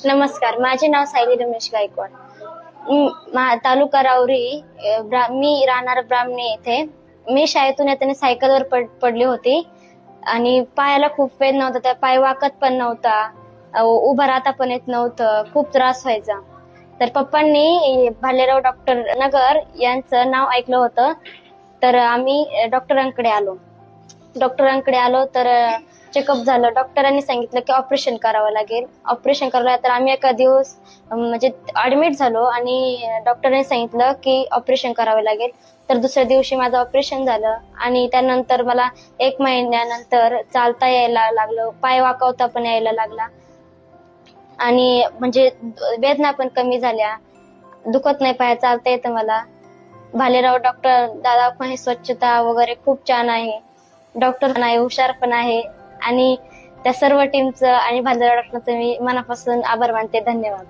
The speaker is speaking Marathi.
नमस्कार, माझे नाव सायली रमेश गायकवाड. तालुका राऊरी. मी राहणार ब्राह्मणी येथे. मी शाळेतून येताना सायकलवर पडली होती आणि पायाला खूप वेद नव्हता. त्या पाय वाकत पण नव्हता, उभा राहता पण येत नव्हतं. खूप त्रास व्हायचा. तर पप्पांनी भालेराव डॉक्टर नगर यांचं नाव ऐकलं होतं. तर आम्ही डॉक्टरांकडे आलो तर चेकअप झालं. डॉक्टरांनी सांगितलं की ऑपरेशन करावं लागेल. ऑपरेशन करायला तर आम्ही एका दिवस म्हणजे ऍडमिट झालो आणि डॉक्टरांनी सांगितलं की ऑपरेशन करावं लागेल. तर दुसऱ्या दिवशी माझं ऑपरेशन झालं आणि त्यानंतर मला 1 महिन्यानंतर चालता यायला लागलं, पाय वाकवता पण यायला लागला आणि म्हणजे वेदना पण कमी झाल्या. दुखत नाही, पाय चालता येतं मला. भालेराव डॉक्टर दवाखाने स्वच्छता वगैरे खूप छान आहे. डॉक्टर पण आहे, हुशार पण आहे आणि त्या सर्व टीमचं आणि भालेराव डॉक्टरचं मी मनापासून आभार मानते. धन्यवाद.